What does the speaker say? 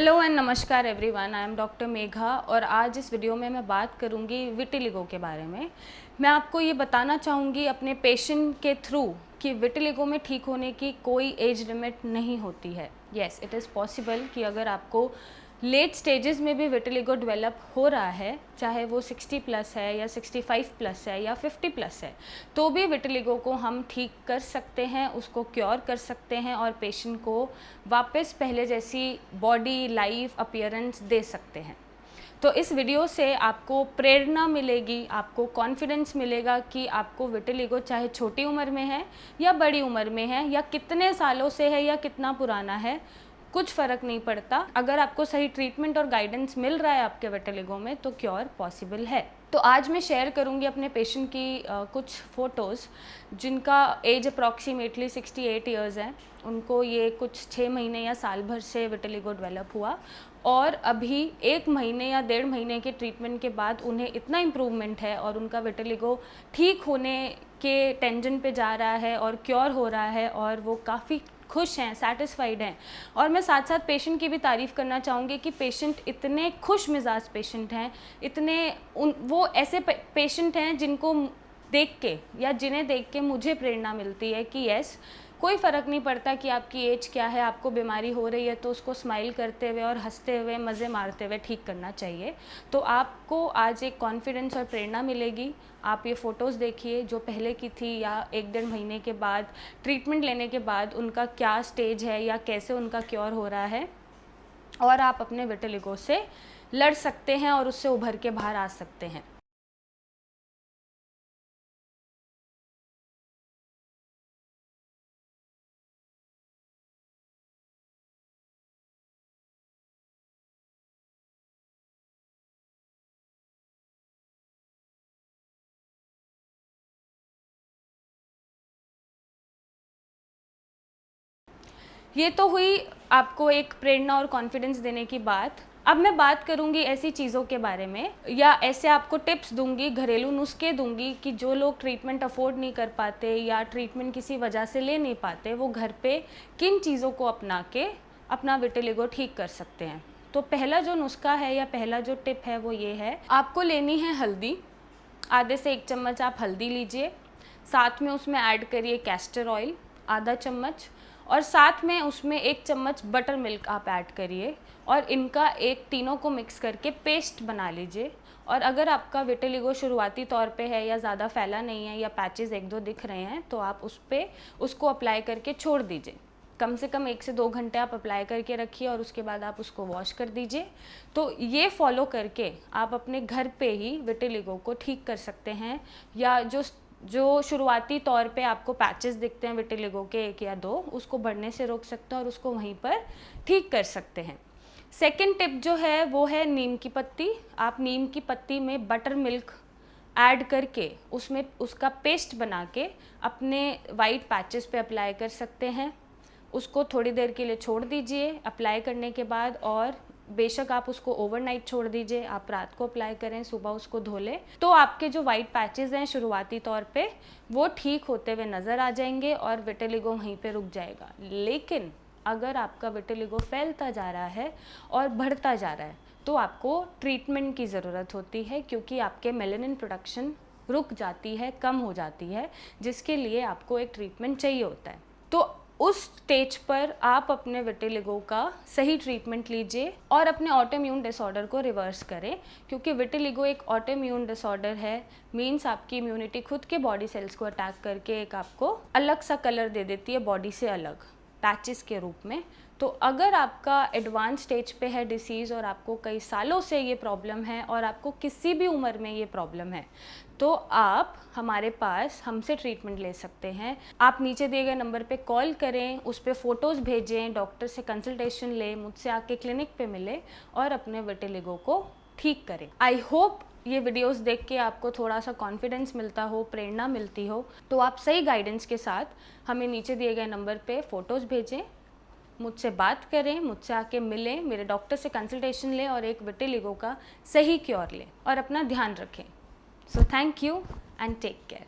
Hello and नमस्कार everyone, I am doctor Megha और आज इस वीडियो में मैं बात करूंगी विटिलिगो के बारे में। मैं आपको ये बताना चाहूँगी अपने पेशेंट के थ्रू कि विटिलिगो में ठीक होने की कोई एज लिमिट नहीं होती है। येस, इट इज़ पॉसिबल कि अगर आपको लेट स्टेजेस में भी विटिलिगो डेवलप हो रहा है, चाहे वो 60 प्लस है या 65 प्लस है या 50 प्लस है, तो भी विटिलिगो को हम ठीक कर सकते हैं, उसको क्योर कर सकते हैं और पेशेंट को वापस पहले जैसी बॉडी लाइफ अपीयरेंस दे सकते हैं। तो इस वीडियो से आपको प्रेरणा मिलेगी, आपको कॉन्फिडेंस मिलेगा कि आपको विटिलिगो चाहे छोटी उम्र में है या बड़ी उम्र में है या कितने सालों से है या कितना पुराना है, कुछ फ़र्क नहीं पड़ता। अगर आपको सही ट्रीटमेंट और गाइडेंस मिल रहा है आपके विटिलिगो में तो क्योर पॉसिबल है। तो आज मैं शेयर करूंगी अपने पेशेंट की कुछ फ़ोटोज़ जिनका एज अप्रॉक्सीमेटली 68 ईयर्स है। उनको ये कुछ 6 महीने या साल भर से विटिलिगो डेवलप हुआ और अभी 1 महीने या 1.5 महीने के ट्रीटमेंट के बाद उन्हें इतना इम्प्रूवमेंट है और उनका विटिलिगो ठीक होने के टेंशन पे जा रहा है और क्योर हो रहा है और वो काफ़ी खुश हैं, सेटिस्फाइड हैं। और मैं साथ साथ पेशेंट की भी तारीफ़ करना चाहूँगी कि पेशेंट इतने खुश मिजाज पेशेंट हैं, वो ऐसे पेशेंट हैं जिनको देख के या जिन्हें देख के मुझे प्रेरणा मिलती है कि यस, कोई फ़र्क नहीं पड़ता कि आपकी एज क्या है, आपको बीमारी हो रही है तो उसको स्माइल करते हुए और हंसते हुए मज़े मारते हुए ठीक करना चाहिए। तो आपको आज एक कॉन्फिडेंस और प्रेरणा मिलेगी। आप ये फ़ोटोज़ देखिए जो पहले की थी या 1-1.5 महीने के बाद ट्रीटमेंट लेने के बाद उनका क्या स्टेज है या कैसे उनका क्योर हो रहा है, और आप अपने विटिलिगो से लड़ सकते हैं और उससे उभर के बाहर आ सकते हैं। ये तो हुई आपको एक प्रेरणा और कॉन्फिडेंस देने की बात। अब मैं बात करूंगी ऐसी चीज़ों के बारे में या ऐसे आपको टिप्स दूंगी, घरेलू नुस्खे दूंगी कि जो लोग ट्रीटमेंट अफोर्ड नहीं कर पाते या ट्रीटमेंट किसी वजह से ले नहीं पाते, वो घर पे किन चीज़ों को अपना के अपना विटिलिगो ठीक कर सकते हैं। तो पहला जो नुस्खा है या पहला जो टिप है वो ये है, आपको लेनी है हल्दी। आधे से 1 चम्मच आप हल्दी लीजिए, साथ में उसमें ऐड करिए कैस्टर ऑयल आधा चम्मच और साथ में उसमें 1 चम्मच बटर मिल्क आप ऐड करिए और इनका एक तीनों को मिक्स करके पेस्ट बना लीजिए। और अगर आपका विटिलिगो शुरुआती तौर पे है या ज़्यादा फैला नहीं है या पैचेस 1-2 दिख रहे हैं तो आप उसको अप्लाई करके छोड़ दीजिए। कम से कम 1 से 2 घंटे आप अप्लाई करके रखिए और उसके बाद आप उसको वॉश कर दीजिए। तो ये फॉलो करके आप अपने घर पे ही विटिलिगो को ठीक कर सकते हैं, या जो शुरुआती तौर पे आपको पैचेस दिखते हैं विटिलिगो के 1 या 2, उसको बढ़ने से रोक सकते हैं और उसको वहीं पर ठीक कर सकते हैं। सेकंड टिप जो है वो है नीम की पत्ती। आप नीम की पत्ती में बटर मिल्क ऐड करके उसमें उसका पेस्ट बना के अपने वाइट पैचेस पे अप्लाई कर सकते हैं। उसको थोड़ी देर के लिए छोड़ दीजिए अप्लाई करने के बाद, और बेशक आप उसको ओवरनाइट छोड़ दीजिए, आप रात को अप्लाई करें, सुबह उसको धो लें, तो आपके जो वाइट पैचेस हैं शुरुआती तौर पे वो ठीक होते हुए नज़र आ जाएंगे और विटिलिगो वहीं पे रुक जाएगा। लेकिन अगर आपका विटिलिगो फैलता जा रहा है और बढ़ता जा रहा है तो आपको ट्रीटमेंट की ज़रूरत होती है, क्योंकि आपके मेलानिन प्रोडक्शन रुक जाती है, कम हो जाती है, जिसके लिए आपको एक ट्रीटमेंट चाहिए होता है। तो उस स्टेज पर आप अपने विटिलिगो का सही ट्रीटमेंट लीजिए और अपने ऑटोइम्यून डिसऑर्डर को रिवर्स करें, क्योंकि विटिलिगो एक ऑटोइम्यून डिसऑर्डर है। मीन्स आपकी इम्यूनिटी खुद के बॉडी सेल्स को अटैक करके एक आपको अलग सा कलर दे देती है, बॉडी से अलग पैचेस के रूप में। तो अगर आपका एडवांस स्टेज पे है डिसीज़ और आपको कई सालों से ये प्रॉब्लम है और आपको किसी भी उम्र में ये प्रॉब्लम है, तो आप हमारे पास हमसे ट्रीटमेंट ले सकते हैं। आप नीचे दिए गए नंबर पे कॉल करें, उस पर फ़ोटोज़ भेजें, डॉक्टर से कंसल्टेशन लें, मुझसे आके क्लिनिक पे मिलें और अपने विटिलिगो को ठीक करें। आई होप ये वीडियोस देख के आपको थोड़ा सा कॉन्फिडेंस मिलता हो, प्रेरणा मिलती हो। तो आप सही गाइडेंस के साथ हमें नीचे दिए गए नंबर पे फ़ोटोज़ भेजें, मुझसे बात करें, मुझसे आके मिलें, मेरे डॉक्टर से कंसल्टेशन लें और एक विटिलिगो का सही क्योर लें और अपना ध्यान रखें। So thank you and take care.